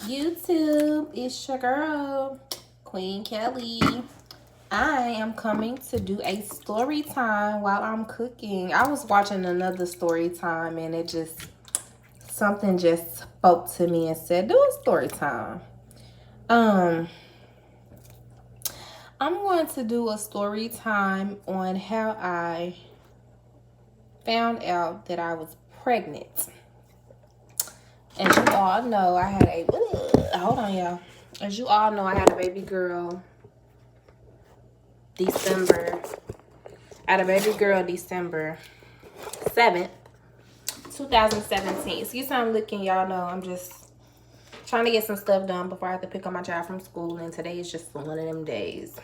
YouTube, it's your girl, Queen Kelly. I am coming to do a story time while I'm cooking. I was watching another story time and something just spoke to me and said, do a story time. I'm going to do a story time on how I found out that I was pregnant. As you all know, I had a, hold on y'all. As you all know, I had a baby girl December 7th, 2017. Excuse me, I'm looking, y'all know I'm just trying to get some stuff done before I have to pick up my child from school, and today is just one of them days.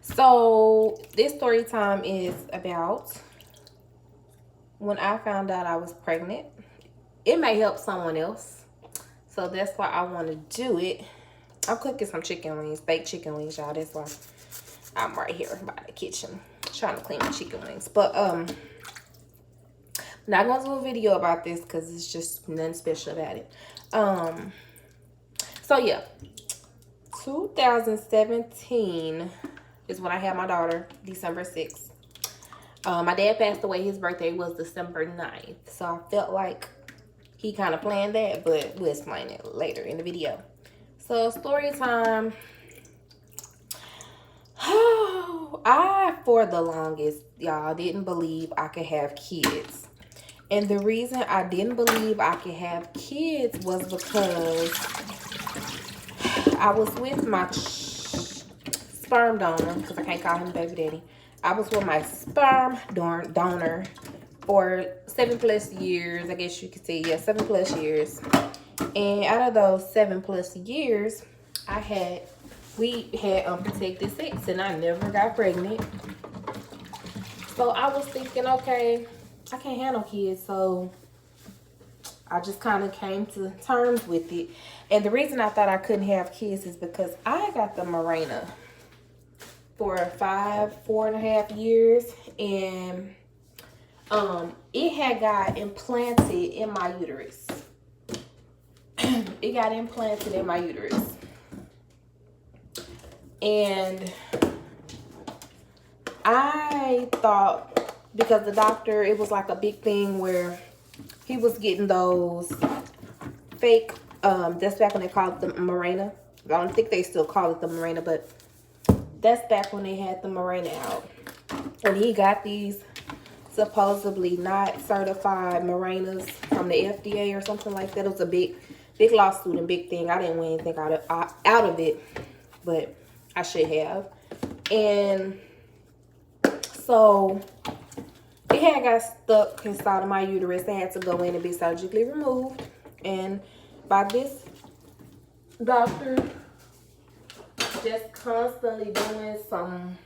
So this story time is about when I found out I was pregnant. It may help someone else, so that's why I want to do it. I'm cooking some chicken wings, baked chicken wings, y'all. That's why I'm right here by the kitchen trying to clean my chicken wings. But I'm not gonna do a video about this because it's just nothing special about it. So yeah, 2017 is when I had my daughter, December 6th. My dad passed away. His birthday was December 9th. So I felt like he kind of planned that, but we'll explain it later in the video. So story time. I, for the longest, y'all, didn't believe I could have kids. And the reason I didn't believe I could have kids was because I was with my sperm donor, because I can't call him baby daddy. I was with my sperm donor for 7+ years, I guess you could say. Yeah, 7+ years. And out of those 7+ years, we had unprotected sex, and I never got pregnant. So I was thinking, okay, I can't have no kids, so I just kind of came to terms with it. And the reason I thought I couldn't have kids is because I got the Mirena for 4.5 years, and it had got implanted in my uterus. It got implanted in my uterus. And I thought, because the doctor, it was like a big thing where he was getting those fake, that's back when they called it the Mirena. I don't think they still call it the Mirena, but that's back when they had the Mirena out. And he got these supposedly not certified Mirenas from the FDA or something like that. It was a big lawsuit and big thing. I didn't win anything out of it, but I should have. And so it had got stuck inside of my uterus. They had to go in and be surgically removed. And by this doctor just constantly doing some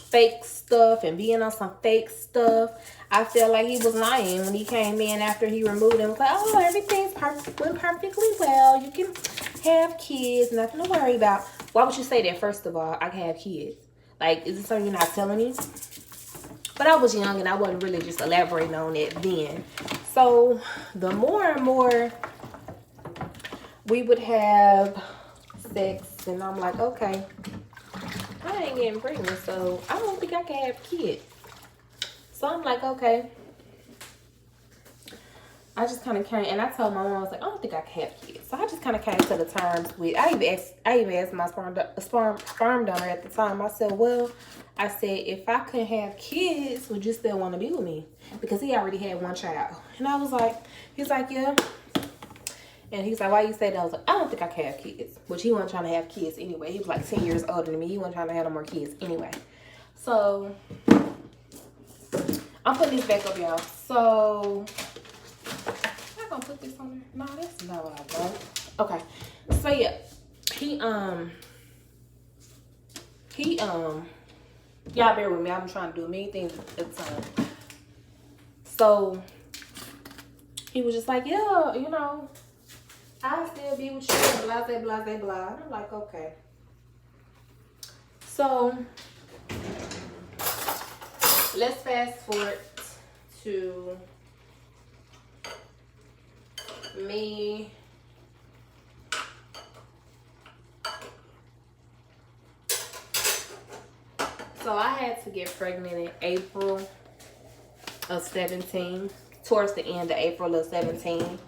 fake stuff and being on some fake stuff, I felt like he was lying when he came in after he removed him. Like, oh, everything's went perfectly well. You can have kids, nothing to worry about. Why would you say that? First of all, I can have kids. Like, is this something you're not telling me? But I was young and I wasn't really just elaborating on it then. So the more and more we would have sex, and I'm like, okay, I ain't getting pregnant, so I don't think I can have kids. So I'm like, okay. I just kind of came, and I told my mom, I was like, I don't think I can have kids. So I just kind of came to the terms with, I even asked my sperm donor at the time. I said, well, if I couldn't have kids, would you still want to be with me? Because he already had one child. And I was like, he's like, yeah. And he's like, why you say that? I was like, I don't think I can have kids. Which he wasn't trying to have kids anyway. He was like 10 years older than me. He wasn't trying to have no more kids anyway. So I'm putting this back up, y'all. So I'm gonna put this on there. No, that's not what I want. Okay. So yeah. Y'all bear with me. I'm trying to do many things at the time. So he was just like, yeah, you know, I'll still be with you, blah, blah, blah, blah, blah. And I'm like, okay. So let's fast forward to me. So I had to get pregnant in April of 17, towards the end of April of 17,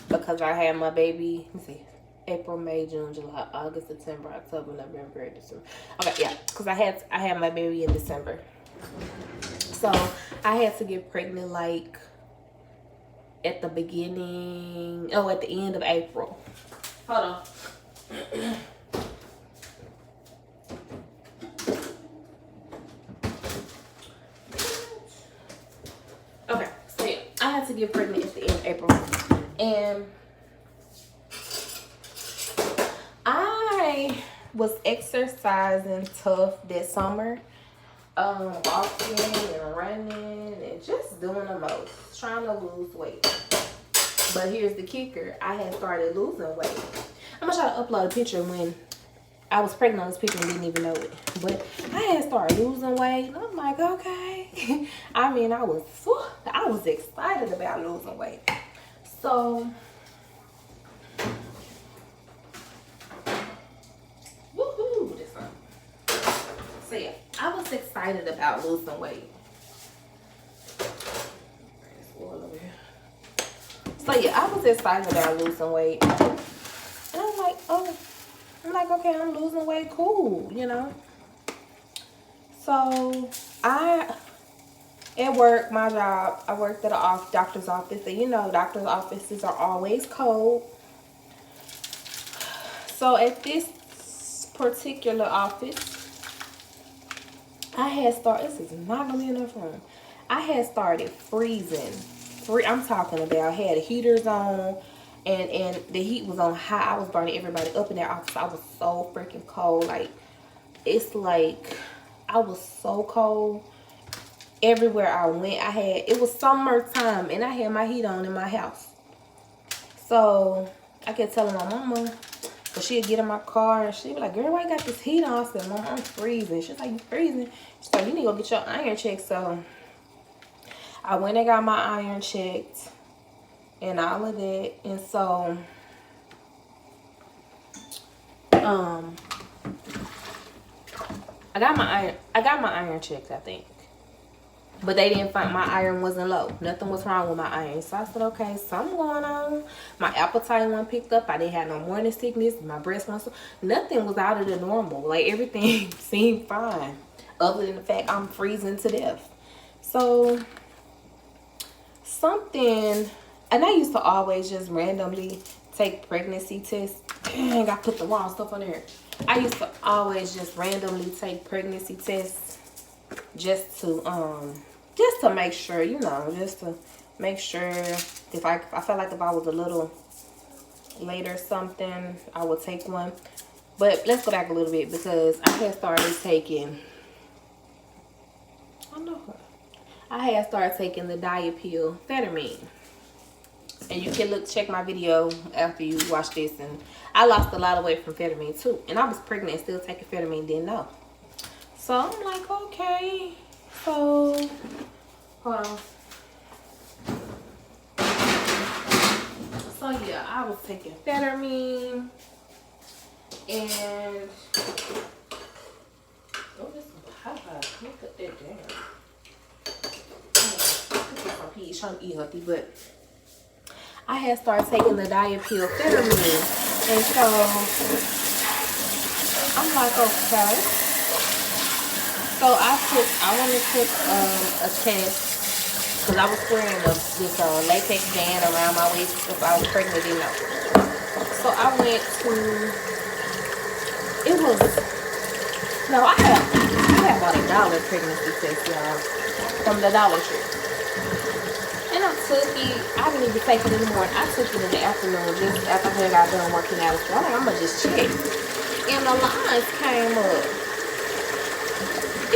because I had my baby, let me see, April, May, June, July, August, September, October, November, December. Okay, yeah, because I had my baby in December. So I had to get pregnant like at the beginning, at the end of April. Hold on. Okay, so yeah, I had to get pregnant at the end of April. And I was exercising tough this summer. Walking and running and just doing the most, trying to lose weight. But here's the kicker: I had started losing weight. I'm gonna try to upload a picture when I was pregnant on this picture and didn't even know it. But I had started losing weight, and I'm like, okay. I mean, I was excited about losing weight. So, woohoo! This one. So yeah, I was excited about losing weight. So yeah, I was excited about losing weight. And I'm like, okay, I'm losing weight, cool, you know. So at work, my job, I worked at a doctor's office, and you know, doctor's offices are always cold. So at this particular office, I had started, this is not gonna be enough room. I had started freezing. I'm talking about, had the heaters on, and the heat was on high. I was burning everybody up in that office. I was so freaking cold. Like, it's like, I was so cold. Everywhere I went, it was summertime, and I had my heat on in my house. So, I kept telling my mama, but she'd get in my car and she'd be like, girl, why you got this heat on? I said, Mom, I'm freezing. She's like, you freezing? She's like, you need to go get your iron checked. So I went and got my iron checked and all of that. And so I got my iron checked, I think. But they didn't find, my iron wasn't low. Nothing was wrong with my iron. So I said, okay, something going on. My appetite wasn't picked up. I didn't have no morning sickness. My breast wasn't, nothing was out of the normal. Like, everything seemed fine. Other than the fact I'm freezing to death. So, and I used to always just randomly take pregnancy tests. Dang, I put the wrong stuff on there. I used to always just randomly take pregnancy tests. Just to make sure, you know, just to make sure if I felt like if I was a little late or something, I would take one. But let's go back a little bit, because I had started taking, the diet pill, Phetermine. And you can check my video after you watch this. And I lost a lot of weight from Phetermine too. And I was pregnant and still taking Phetermine, didn't know. So I'm like, okay, so, hold on. So yeah, I was taking Phetermine, and, oh, this is hot. Let me put that down. I'm trying to eat healthy, but I had started taking the diet pill Phetermine, and so I'm like, okay. So I went and took a test, because I was wearing this latex band around my waist if I was pregnant, didn't know. So I went to, I had about $1 pregnancy test, y'all, from the Dollar Tree. And I took it. I didn't even take it in the morning. I took it in the afternoon, just after I got done working out. So I'm going to just check. And the lines came up.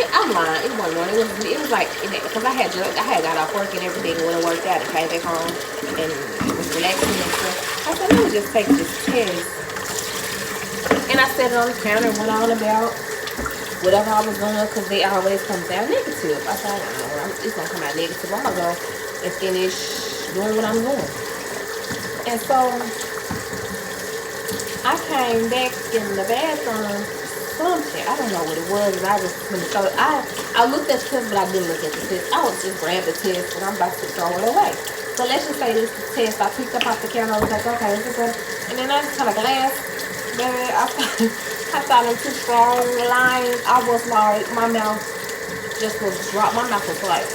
I'm lying. It wasn't one. It was like, because I had got off work and everything when it worked out and came back home and was relaxing and stuff. I said, let me just take this test. And I set it on the counter and went on about whatever I was doing, because they always come out negative. I thought, it's going to come out negative. I'm going to go and finish doing what I'm doing. And so I came back in the bathroom, something, I don't know what it was, and I just so I looked at the test, but I didn't look at the test. I was just grab the test and I'm about to throw it away. So let's just say this is the test. I picked up off the counter, I was like, okay, this is good. And then I just kind of glanced, baby, I thought them two strong lines. I was like, my mouth just was dropped. My mouth was like,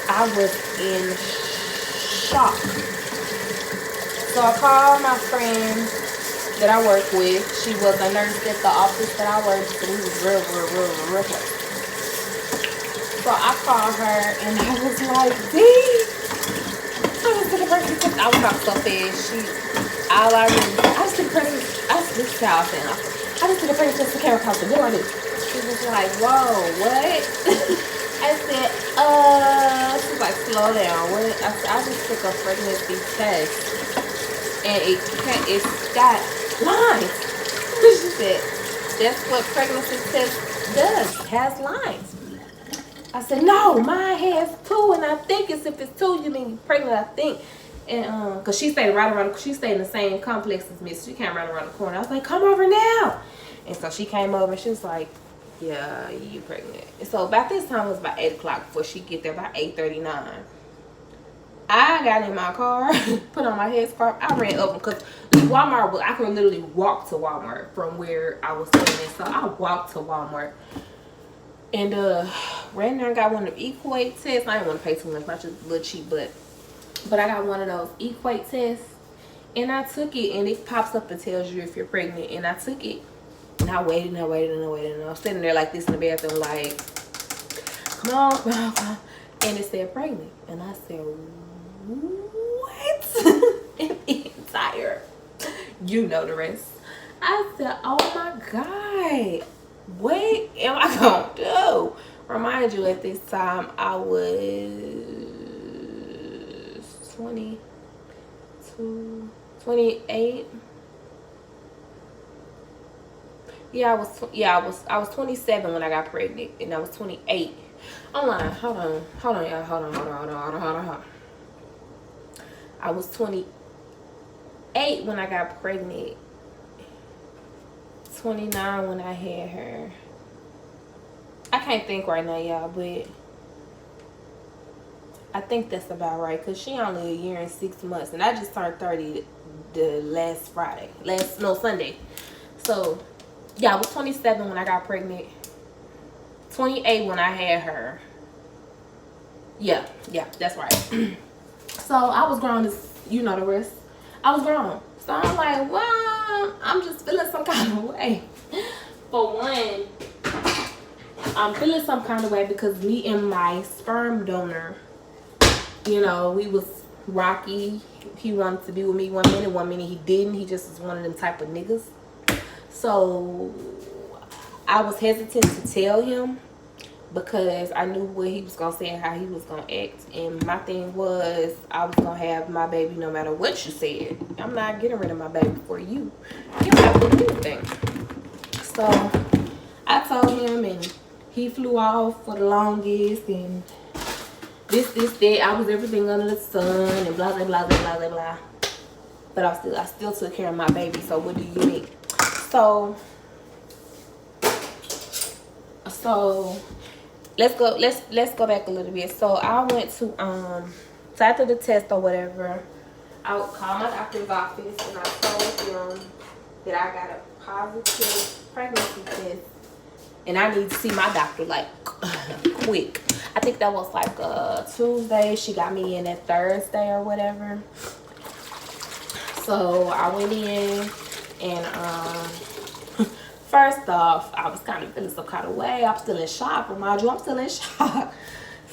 I was in shock. So I called my friend that I work with. She was a nurse at the office that I worked, so we was real close. So I called her and I was like, Dee, I was to the person because I was not so fast. I just took the person, this is how I feel. I just took the person just came across the door and she was like, whoa, what? I said, she's like, slow down. What? I said, I just took a pregnancy test. And it's got lines. She said, that's what pregnancy test does. It has lines. I said, no, mine has 2, and I think if it's 2, you mean you're pregnant, I think. And cause she stayed she stayed in the same complex as me, so she came right around the corner. I was like, come over now. And so she came over and she was like, yeah, you pregnant. And so about this time it was about 8 o'clock before she get there, about 8:39. I got in my car, put on my headscarf. I ran up because Walmart, I could literally walk to Walmart from where I was staying. So I walked to Walmart and ran there and got one of the Equate tests. I didn't want to pay too much, not just a little cheap, but I got one of those Equate tests and I took it and it pops up and tells you if you're pregnant. And I took it and I waited and I was sitting there like this in the bathroom like, come on. And it said pregnant. And I said, what? And the entire, you know the rest. I said, oh my God, what am I gonna do? Remind you, at this time I was 22, 28. I was 27 when I got pregnant, and I was 28. I'm lying. Hold on, y'all. Hold on. I was 28 when I got pregnant. 29 when I had her. I can't think right now, y'all, but I think that's about right, because she only a year and 6 months, and I just turned 30 the last Sunday. So yeah, I was 27 when I got pregnant. 28 when I had her. Yeah, that's right. So I was grown, as you know the rest. I was grown. So I'm like, well, I'm just feeling some kind of way. For one, I'm feeling some kind of way because me and my sperm donor, you know, we was rocky. He wanted to be with me one minute he didn't. He just was one of them type of niggas. So I was hesitant to tell him because I knew what he was gonna say and how he was gonna act. And my thing was, I was gonna have my baby no matter what you said. I'm not getting rid of my baby for you. You don't have to do anything. So I told him, and he flew off for the longest, and this, that. I was everything under the sun, and blah blah blah blah blah blah. But I still took care of my baby. So what do you mean? So let's go back a little bit. So I went to so after the test or whatever, I would call my doctor's office and I told him that I got a positive pregnancy test and I need to see my doctor like quick. I think that was like Tuesday. She got me in that Thursday or whatever. So I went in and first off, I was kind of feeling some kind of way. I'm still in shock. Remind you, I'm still in shock.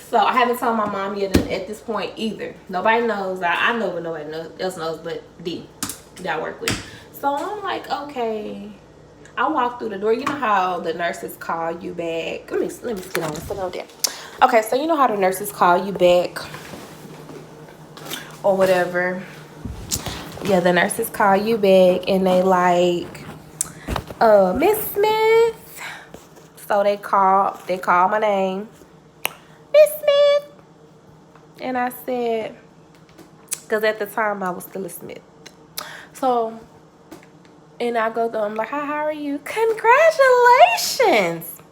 So I haven't told my mom yet at this point either. Nobody knows. I know, but nobody else knows but D that I work with. So I'm like, okay. I walked through the door. You know how the nurses call you back. Let me sit on there. Okay, so you know how the nurses call you back or whatever. Yeah, the nurses call you back and they like, Miss Smith. So they call my name, Miss Smith. And I said, Because at the time, I was still a Smith. So, and I go to, I'm like, hi, how are you? Congratulations.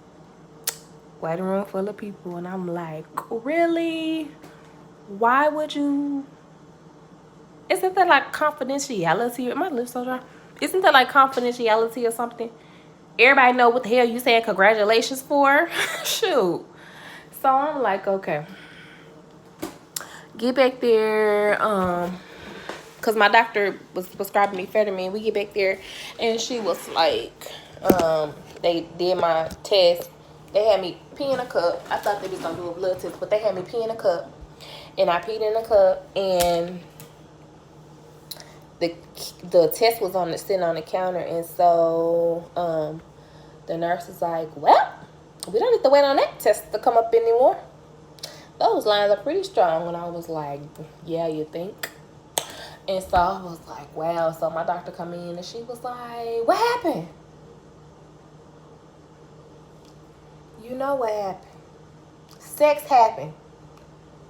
Waiting room full of people. And I'm like, really? Why would you? Isn't that like confidentiality? My lips so dry. Isn't that like confidentiality or something? Everybody know what the hell you saying congratulations for? Shoot. So I'm like, okay. Get back there. Cause my doctor was prescribing me Phetermine. We get back there and she was like, they did my test. They had me pee in a cup. I thought they was gonna do a blood test, but they had me pee in a cup. And I peed in a cup, and the test was sitting on the counter, and so the nurse was like, well, we don't need to wait on that test to come up anymore. Those lines are pretty strong. And I was like, yeah, you think? And so I was like, wow. So my doctor come in and she was like, what happened? You know what happened. Sex happened.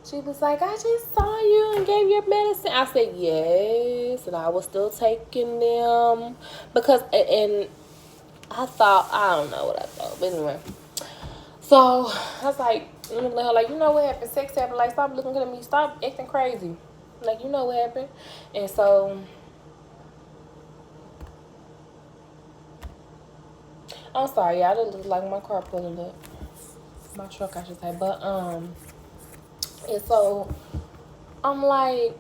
She was like, I just saw you and gave you medicine. I said, yes. And I was still taking them. Because, and I thought, I don't know what I thought. But anyway. So, I was like, you know what happened? Sex happened. Like, stop looking at me. Stop acting crazy. Like, you know what happened? And so, I'm sorry, y'all. It look like my car pulling up. My truck, I should say. But, and so, I'm like,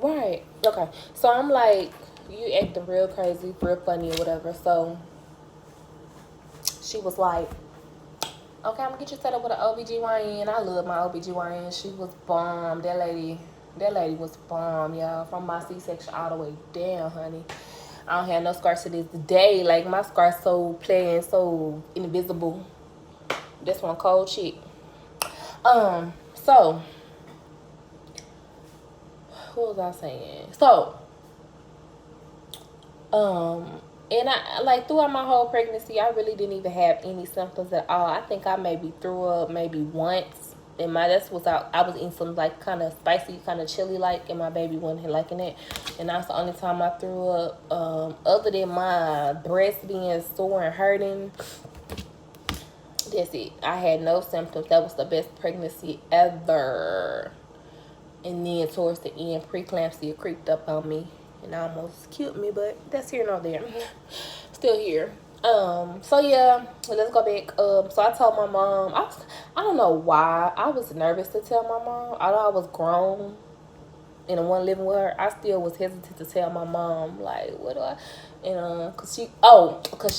right. Okay. So, I'm like, you acting real crazy, real funny or whatever. So, she was like, okay, I'm gonna get you set up with an OBGYN. I love my OBGYN. She was bomb. That lady was bomb, y'all. From my C-section all the way down, honey. I don't have no scars to this day. Like, my scars so plain, so invisible. This one cold chick. So, what was I saying? So, and I, like, throughout my whole pregnancy, I really didn't even have any symptoms at all. I think I maybe threw up maybe once. And I was eating some, like, kind of spicy, kind of chili like, and my baby wasn't liking it. And that's the only time I threw up. Other than my breast being sore and hurting, that's it. I had no symptoms. That was the best pregnancy ever. And then towards the end, preeclampsia creeped up on me and almost killed me, but that's here nor there. Still here. So yeah, let's go back. So I told my mom, I don't know why I was nervous to tell my mom. Although I was grown and I wasn't living with her, I still was hesitant to tell my mom, like, what do I, and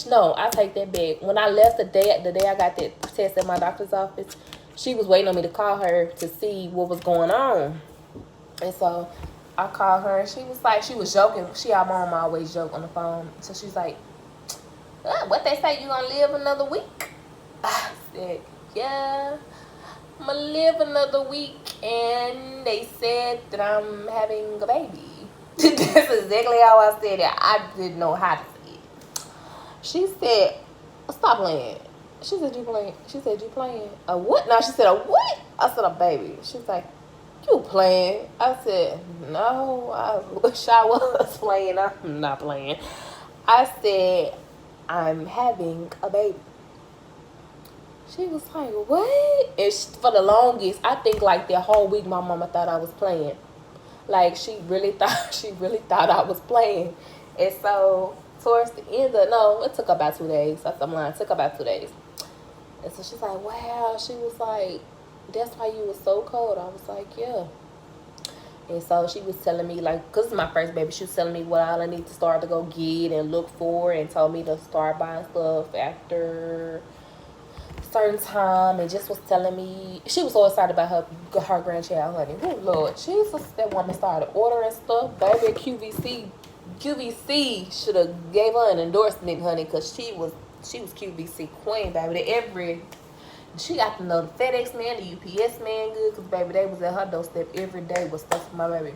no, I take that back. When I left the day I got that test at my doctor's office, she was waiting on me to call her to see what was going on. And so I called her and she was like, she was joking. Our mom always joke on the phone. So she's like, what they say, you gonna live another week? I said, yeah, I'm gonna live another week. And they said that I'm having a baby. That's exactly how I said it. I didn't know how to say it. She said, stop playing. She said, you playing? She said, you playing? A what? No, she said, a what? I said, a baby. She's like, you playing? I said, no, I wish I was playing. I'm not playing. I said, I'm having a baby. She was like, what? And for the longest, I think like the whole week, my mama thought I was playing. Like, she really thought I was playing. And so towards the end it took about 2 days. I'm lying. It took about 2 days. And so she's like, wow. She was like, that's why you was so cold. I was like, yeah. And so she was telling me, like, because it's my first baby, she was telling me what all I need to start to go get and look for, and told me to start buying stuff after a certain time, and just was telling me, she was so excited about her grandchild, honey. Oh, Lord Jesus, that woman started ordering stuff. Baby, QVC should have gave her an endorsement, honey, because she was QVC queen, baby. She got to know the FedEx man, the UPS man good, because, baby, they was at her doorstep every day with stuff for my baby.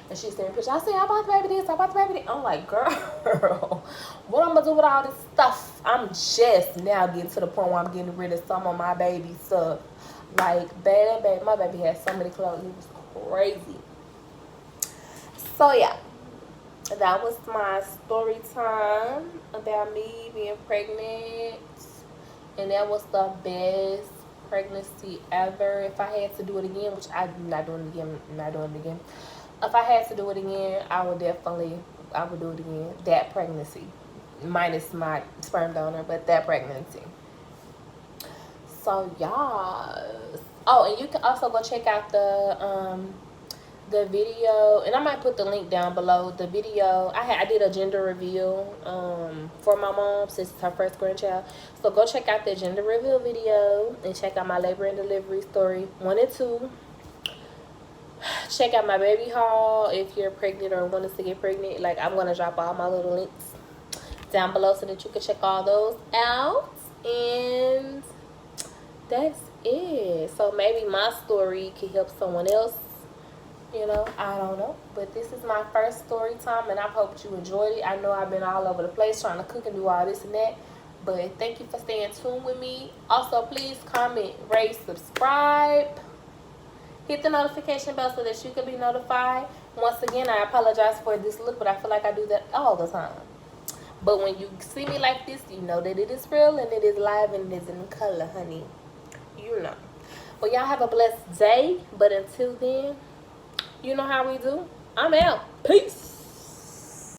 And she sent me a picture. I said, I bought the baby this, I bought the baby this. I'm like, girl, what I'm going to do with all this stuff? I'm just now getting to the point where I'm getting rid of some of my baby stuff. Like, bad, bad. My baby had so many clothes. It was crazy. So, yeah. That was my story time about me being pregnant. And that was the best pregnancy ever. If I had to do it again, which I'm not doing it again, If I had to do it again, I would do it again. That pregnancy. Minus my sperm donor, but that pregnancy. So, y'all. Oh, and you can also go check out the video, and I might put the link down below. The video I did a gender reveal for my mom since it's her first grandchild. So go check out the gender reveal video and check out my labor and delivery story 1 and 2. Check out my baby haul if you're pregnant or want us to get pregnant. Like, I'm gonna drop all my little links down below so that you can check all those out. And that's it. So maybe my story can help someone else. You know, I don't know. But this is my first story time, and I hope you enjoyed it. I know I've been all over the place trying to cook and do all this and that. But thank you for staying tuned with me. Also, please comment, rate, subscribe. Hit the notification bell so that you can be notified. Once again, I apologize for this look, but I feel like I do that all the time. But when you see me like this, you know that it is real and it is live and it is in color, honey. You know. Well, y'all have a blessed day. But until then, you know how we do. I'm out. Peace.